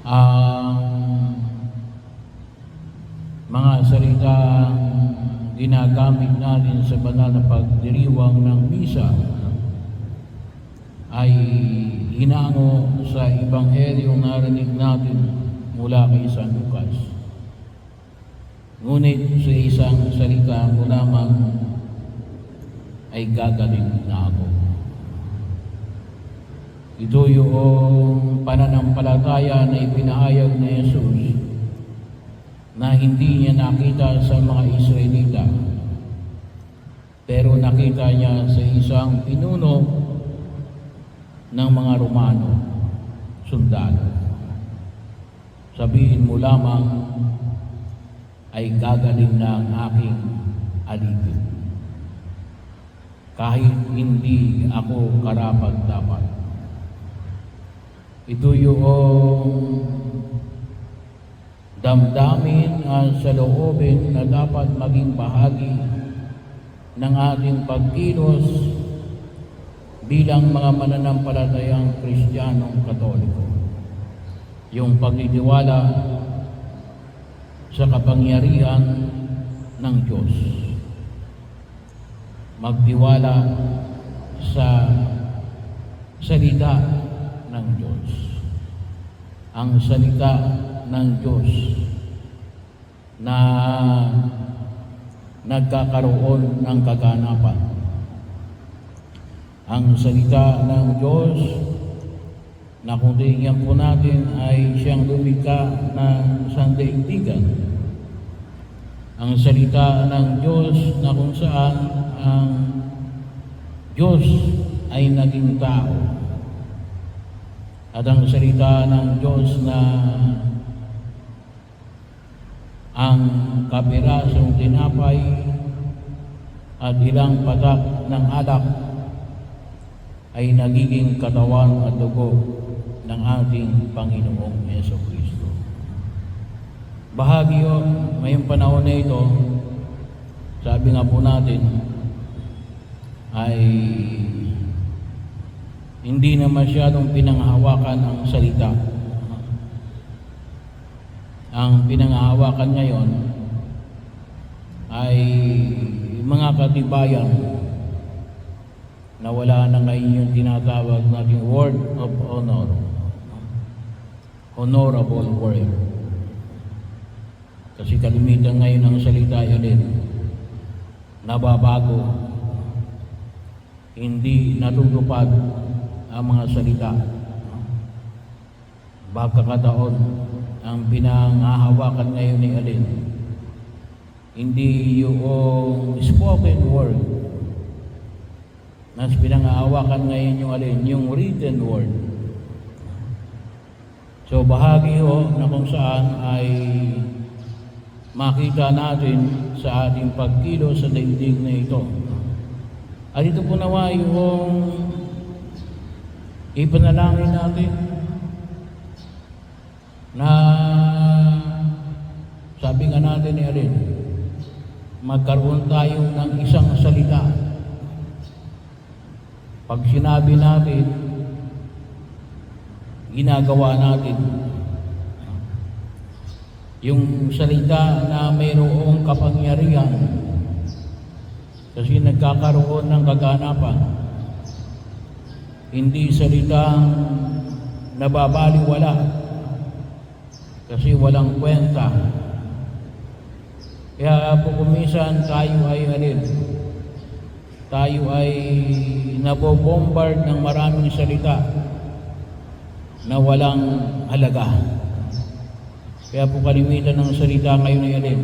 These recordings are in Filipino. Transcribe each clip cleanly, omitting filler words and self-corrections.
ang mga salitang ginagamit natin sa banal na pagdiriwang ng misa ay hinango sa Ebanghelyong narinig natin mula kay San Lucas. Ngunit sa isang salita ko lamang ay gagaling na ako. Ito yung pananampalataya na ipinahayag ni Jesus na hindi niya nakita sa mga Israelita, pero nakita niya sa isang pinuno ng mga Romano, sundalo. Sabihin mo lamang ay gagaling na ang aking alipin, kahit hindi ako karapat-dapat. Ito yung damdamin at saloobin na dapat maging bahagi ng ating pagkilos bilang mga mananampalatayang Kristiyanong Katoliko. Yung pagtitiwala sa kapangyarihan ng Diyos. Magtiwala sa salita ng Diyos. Ang salita ng Diyos na nagkakaroon ng kaganapan. Ang salita ng Diyos na kung tingnan po natin ay siyang lumikha ng sandaigdigan. Ang salita ng Diyos na kung saan ang Diyos ay naging tao. At ang salita ng Diyos na ang kapirasong tinapay at ilang patak ng alak ay nagiging katawan at dugo ng ating Panginoong Jesucristo. Bahagi yun, ngayong panahon na ito, sabi nga po natin, ay hindi na masyadong pinanghahawakan ang salita. Ang pinanghahawakan ngayon ay mga katibayan na wala na ngayon yung tinatawag natin word of honor. Honorable word. Kasi kalimitan ngayon ang salita yun nababago. Hindi natutupad ang mga salita. Pagkakataon ang pinanghahawakan ngayon ni alin. Hindi yung spoken word. Mas pinanghahawakan ngayon yung alin, yung written word. So bahagi na kung saan ay makita natin sa ating pagkilo sa daigdig na ito. At ito po nawa yung ipanalangin natin na sabi nga natin ni alin, magkaroon tayo ng isang salita. Pag sinabi natin, ginagawa natin. Yung salita na mayroong kapangyarihan kasi nagkakaroon ng kaganapan. Hindi salitang nababaliwala kasi walang kwenta. Kaya po kumisan tayo ay alin? Tayo ay nabobombard ng maraming salita na walang halaga. Kaya po kalimitan ng salita ngayon ay alin?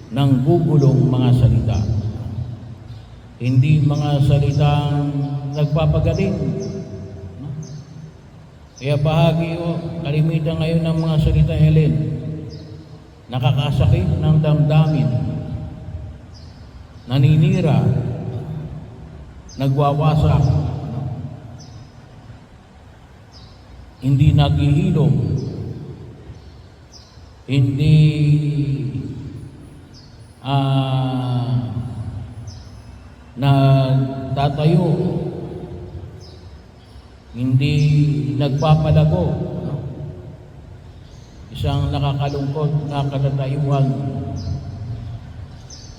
Nanggugulong mga salita. Hindi mga salitang nagpapagaling. Kaya bahagi kalimitan ngayon ng mga salita ay alin? Nakakasakit ng damdamin. Naninira, nagwawasak, hindi naghihilom, hindi nagtatayo, hindi hindi nagpapalago, no? Isang nakakalungkot na katatayuan.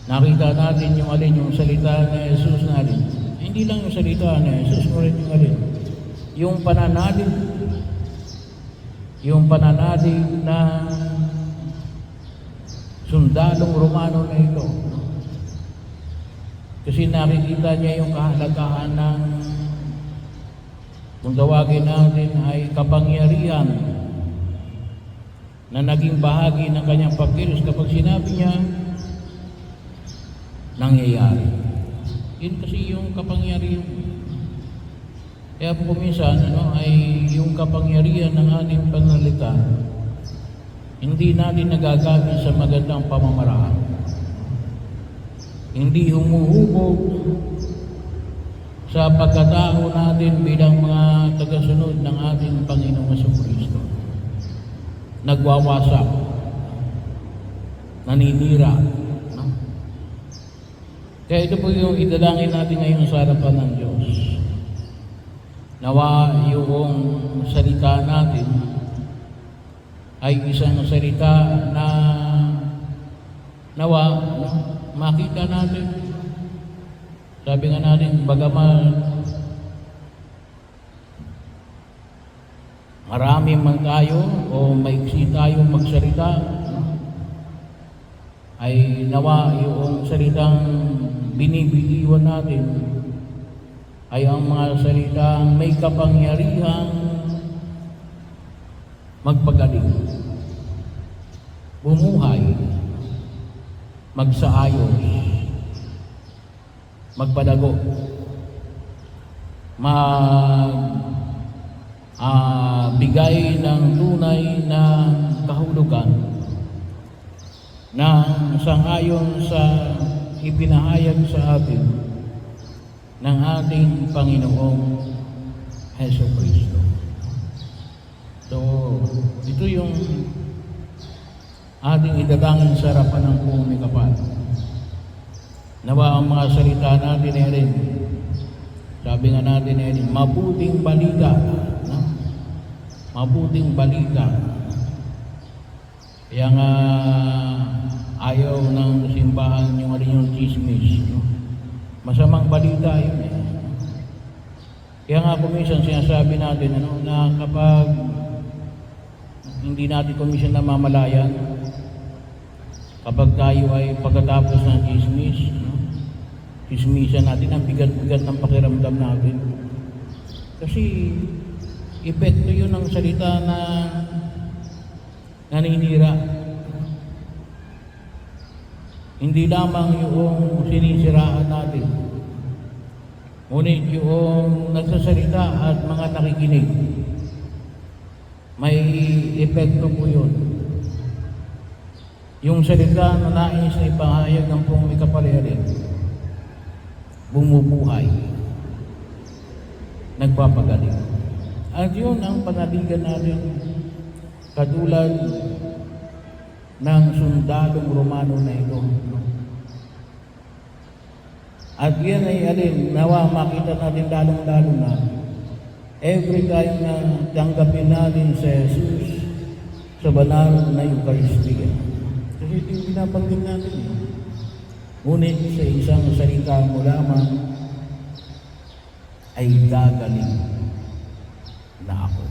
Nakita natin yung alin, yung salita ni Jesus na alin. Hindi lang yung salita ni Jesus, ngunit yung alin. Yung pananalig na sundalong Romano na ito. Kasi nakikita niya yung kahalagahan ng, kung tawagin natin ay kapangyarihan na naging bahagi ng kanyang pagkilos. Kapag sinabi niya, nangyayari. Yun kasi yung kapangyarihan. Kaya po minsan, ay yung kapangyarihan ng ating pananalita, hindi natin nagagamit sa magandang pamamaraan. Hindi humuhubog sa pagkatao natin bilang mga tagasunod ng ating Panginoong Jesucristo. Nagwawasak, naninira. No? Kaya ito po yung idalangin natin ngayon sa harapan ng Diyos. Nawa yung salita natin ay isang salita na nawa, no? Makita natin. Sabi nga natin, bagaman marami man tayo o maiksi tayo magsalita, ay nawa yung salitang binibitiwan natin ay ang mga salitang may kapangyarihang magpagaling, bumuhay, magsaayos, magpalago, bigay ng tunay na kahulugan na sangayon sa ipinahayag sa atin ng ating Panginoong Jesucristo. So, ito yung ating idadangin sa harapan ng buong may kapal. Nawa ang mga salita natin ay rin, sabi nga natin ay rin, mabuting balita. No? Mabuting balita. Kaya nga ayaw ng simbahan yung alin yung chismis. No? Masamang balita yun eh. Kaya nga kumisan sinasabi natin na kapag hindi natin kumisan namamalayan, kapag tayo ay pagkatapos ng chismis, chismisan natin, ang bigat-bigat ng pakiramdam natin. Kasi epekto yun ng salita na naninira. Hindi lamang yung sinisiraan natin, ngunit yung nagsasalita at mga nakikinig, may epekto po yun. Yung salita na nais na ipahayag ng pong may kapalaran, bumubuhay, nagpapagaling. At yun ang panaligan natin, katulad ng sundalong Romano na ito. At yan ay alin, nawa makita natin lalong-lalo na every time na tanggapin natin si Jesus sa banal na Eucharistia. Kasi ito yung binabanggit natin. Ngunit sa isang salita mo lamang ay gagaling na ako.